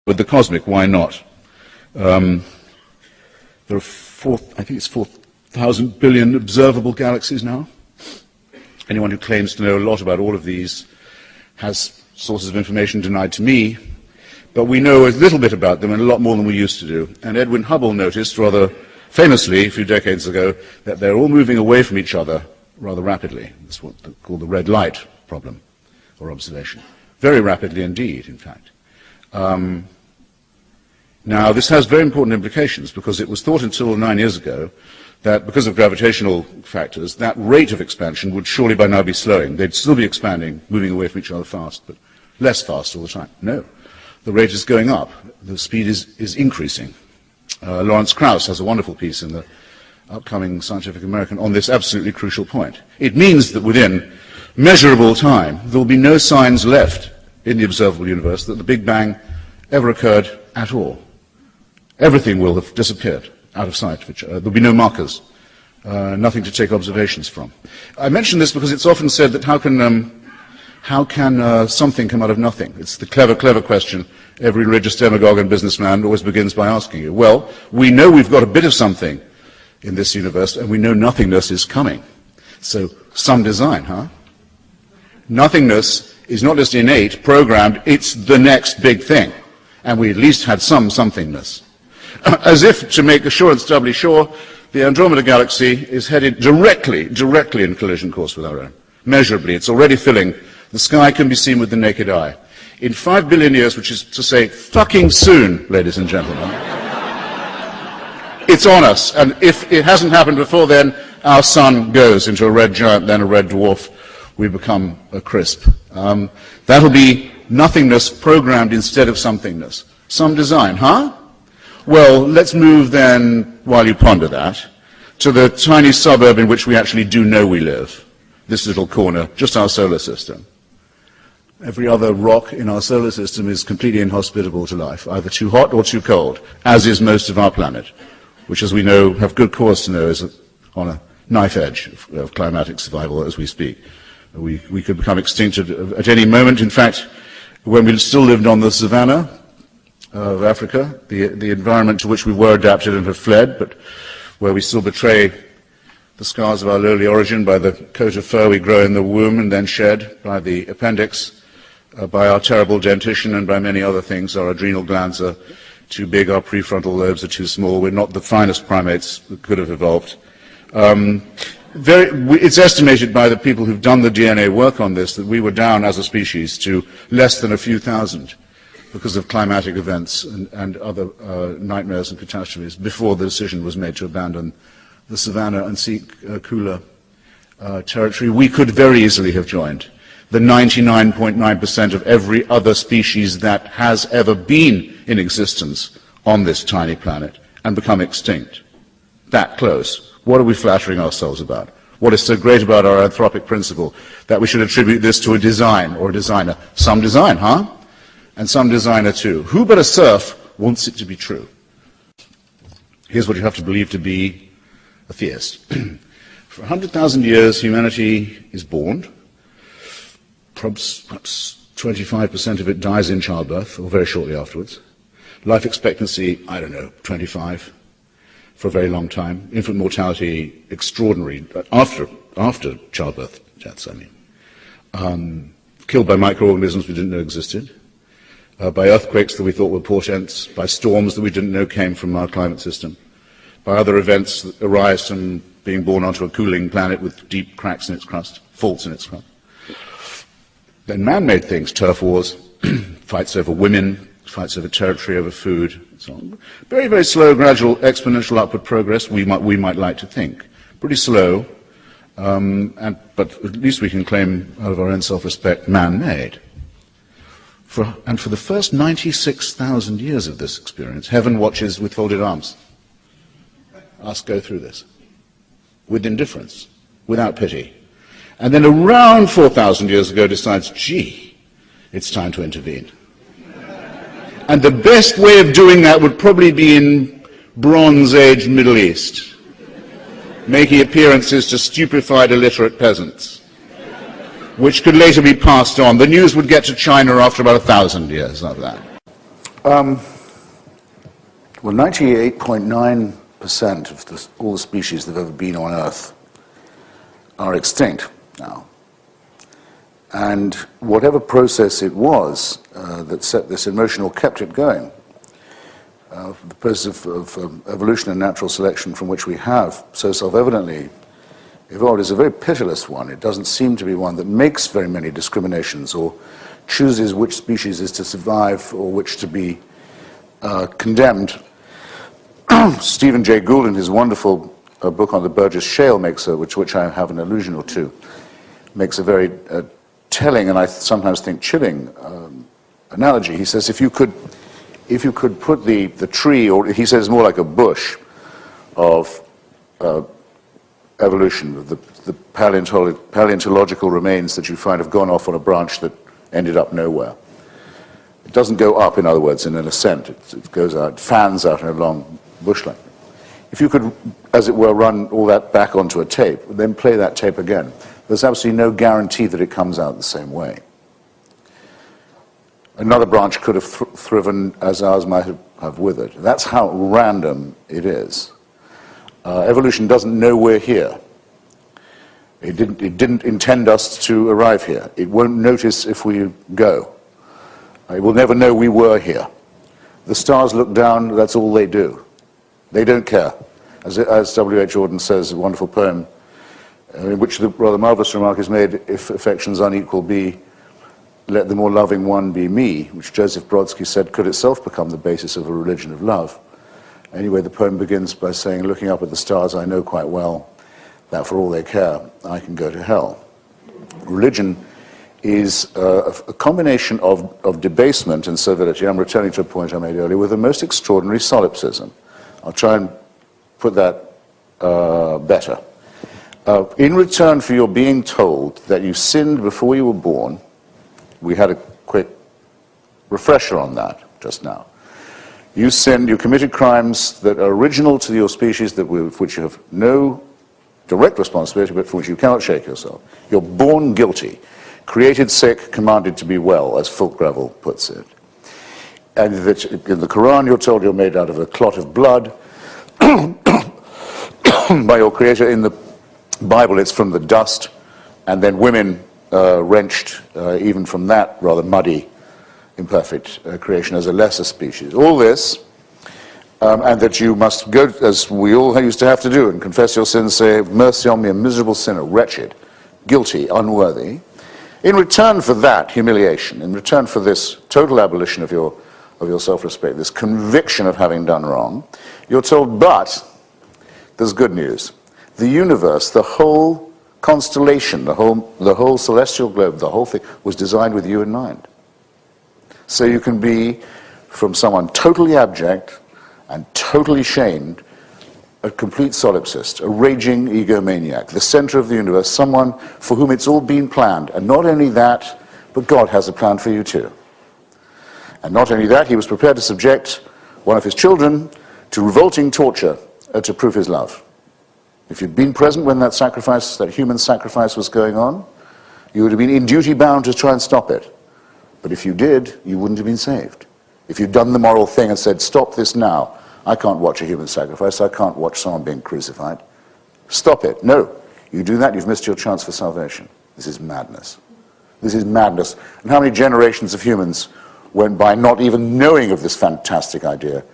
with the cosmic, why not? There are I think it's 4,000 billion observable galaxies now. Anyone who claims to know a lot about all of these has sources of information denied to me, but we know a little bit about them and a lot more than we used to do. And Edwin Hubble noticed rather famously a few decades ago that they're all moving away from each other rather rapidly. That's what they call the red light problem or observation. Very rapidly indeed, in fact. Now, this has very important implications because it was thought until 9 years ago that because of gravitational factors, that rate of expansion would surely by now be slowing. They'd still be expanding, moving away from each other fast, but less fast all the time. No, the rate is going up. The speed is increasing. Lawrence Krauss has a wonderful piece in the upcoming Scientific American on this absolutely crucial point. It means that within measurable time, there will be no signs left in the observable universe that the Big Bang ever occurred at all. Everything will have disappeared out of sight. There will be no markers, nothing to take observations from. I mention this because it's often said that how can something come out of nothing? It's the clever question every religious demagogue and businessman always begins by asking you. Well, we know we've got a bit of something in this universe, and we know nothingness is coming. So, some design, huh? Nothingness is not just innate, programmed, it's the next big thing. And we at least had some somethingness. As if to make assurance doubly sure, the Andromeda Galaxy is headed directly in collision course with our own. Measurably, it's already filling. The sky can be seen with the naked eye. In 5 billion years, which is to say, fucking soon, ladies and gentlemen, it's on us. And if it hasn't happened before then, our sun goes into a red giant, then a red dwarf. We become a crisp. That'll be nothingness programmed instead of somethingness. Some design, huh? Well, let's move then, while you ponder that, to the tiny suburb in which we actually do know we live. This little corner, just our solar system. Every other rock in our solar system is completely inhospitable to life, either too hot or too cold, as is most of our planet, which, as we know, have good cause to know, is on a knife edge of climatic survival as we speak. We could become extinct at any moment. In fact, when we still lived on the savannah of Africa, the environment to which we were adapted and have fled, but where we still betray the scars of our lowly origin by the coat of fur we grow in the womb and then shed, by the appendix, by our terrible dentition, and by many other things. Our adrenal glands are too big, our prefrontal lobes are too small. We're not the finest primates that could have evolved. It's estimated by the people who've done the DNA work on this that we were down as a species to less than a few thousand because of climatic events and other nightmares and catastrophes before the decision was made to abandon the savannah and seek cooler territory. We could very easily have joined the 99.9% of every other species that has ever been in existence on this tiny planet and become extinct. That close. What are we flattering ourselves about? What is so great about our anthropic principle that we should attribute this to a design or a designer? Some design, huh? And some designer too. Who but a serf wants it to be true? Here's what you have to believe to be a theist. For 100,000 years, humanity is born. Perhaps 25% of it dies in childbirth, or very shortly afterwards. Life expectancy, I don't know, 25 for a very long time. Infant mortality, extraordinary, after childbirth deaths, I mean. Killed by microorganisms we didn't know existed, by earthquakes that we thought were portents, by storms that we didn't know came from our climate system, by other events that arise from being born onto a cooling planet with deep cracks in its crust, faults in its crust. Then man-made things, turf wars, fights over women, fights over territory, over food, and so on. Very, very slow, gradual, exponential upward progress, we might like to think. Pretty slow, but at least we can claim out of our own self-respect, man-made. And for the first 96,000 years of this experience, heaven watches with folded arms. Us go through this. With indifference, without pity. And then around 4,000 years ago decides, gee, it's time to intervene. And the best way of doing that would probably be in Bronze Age Middle East, making appearances to stupefied illiterate peasants, which could later be passed on. The news would get to China after about 1,000 years of that. Well, 98.9% of all the species that have ever been on Earth are extinct now. And whatever process it was that set this in motion or kept it going, the process of evolution and natural selection from which we have so self-evidently evolved is a very pitiless one. It doesn't seem to be one that makes very many discriminations or chooses which species is to survive or which to be condemned. Stephen Jay Gould, in his wonderful book on the Burgess Shale, which I have an allusion or two, makes a very telling and I sometimes think chilling analogy. He says if you could put the tree, or he says more like a bush of evolution, the paleontological remains that you find have gone off on a branch that ended up nowhere. It doesn't go up, in other words, in an ascent. It goes out, fans out in a long bush like that. If you could, as it were, run all that back onto a tape, then play that tape again, there's absolutely no guarantee that it comes out the same way. Another branch could have thriven as ours might have withered. That's how random it is. Evolution doesn't know we're here. It didn't intend us to arrive here. It won't notice if we go. It will never know we were here. The stars look down, that's all they do. They don't care. As W.H. Auden says, a wonderful poem, in which the rather marvelous remark is made, if affections unequal be, let the more loving one be me, which Joseph Brodsky said could itself become the basis of a religion of love. Anyway, the poem begins by saying, looking up at the stars, I know quite well that for all they care, I can go to hell. Religion is a combination of debasement and servility. I'm returning to a point I made earlier, with the most extraordinary solipsism. I'll try and put that better. In return for your being told that you sinned before you were born, we had a quick refresher on that just now. You sinned, you committed crimes that are original to your species, with which you have no direct responsibility, but for which you cannot shake yourself. You're born guilty, created sick, commanded to be well, as Fulk Gravel puts it. And that in the Quran you're told you're made out of a clot of blood by your Creator. In the Bible it's from the dust, and then women wrenched even from that rather muddy, imperfect creation as a lesser species. All this, and that you must go, as we all used to have to do, and confess your sins, say, mercy on me, a miserable sinner, wretched, guilty, unworthy. In return for that humiliation, in return for this total abolition of your self-respect, this conviction of having done wrong, you're told, but there's good news. The universe, the whole constellation, the whole celestial globe, the whole thing was designed with you in mind. So you can be, from someone totally abject and totally shamed, a complete solipsist, a raging egomaniac, the center of the universe, someone for whom it's all been planned. And not only that, but God has a plan for you too. And not only that, he was prepared to subject one of his children to revolting torture to prove his love. If you'd been present when that sacrifice, that human sacrifice was going on, you would have been in duty bound to try and stop it. But if you did, you wouldn't have been saved. If you'd done the moral thing and said, stop this now, I can't watch a human sacrifice, I can't watch someone being crucified. Stop it. No. You do that, you've missed your chance for salvation. This is madness. This is madness. And how many generations of humans went by not even knowing of this fantastic idea,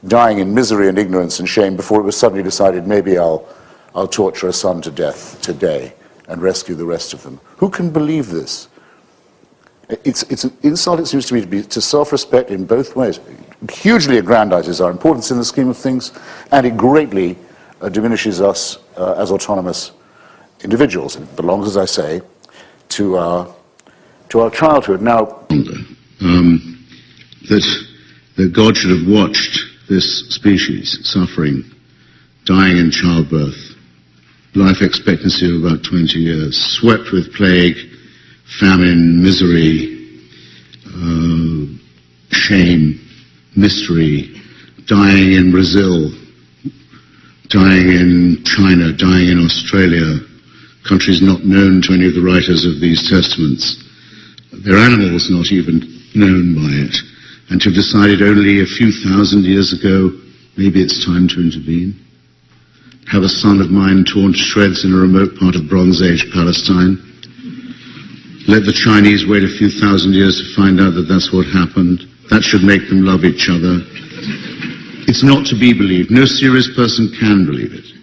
dying in misery and ignorance and shame before it was suddenly decided, maybe I'll torture a son to death today and rescue the rest of them. Who can believe this? It's an insult, it seems to me, to self-respect in both ways. It hugely aggrandizes our importance in the scheme of things, and it greatly diminishes us as autonomous individuals. It belongs, as I say, to our childhood. Now, that God should have watched this species suffering, dying in childbirth, life expectancy of about 20 years, swept with plague, famine, misery, shame, mystery, dying in Brazil, dying in China, dying in Australia, countries not known to any of the writers of these testaments. Their animals not even known by it. and to have decided only a few thousand years ago, maybe it's time to intervene? Have a son of mine torn to shreds in a remote part of Bronze Age Palestine? Let the Chinese wait a few thousand years to find out that that's what happened. That should make them love each other. It's not to be believed. No serious person can believe it.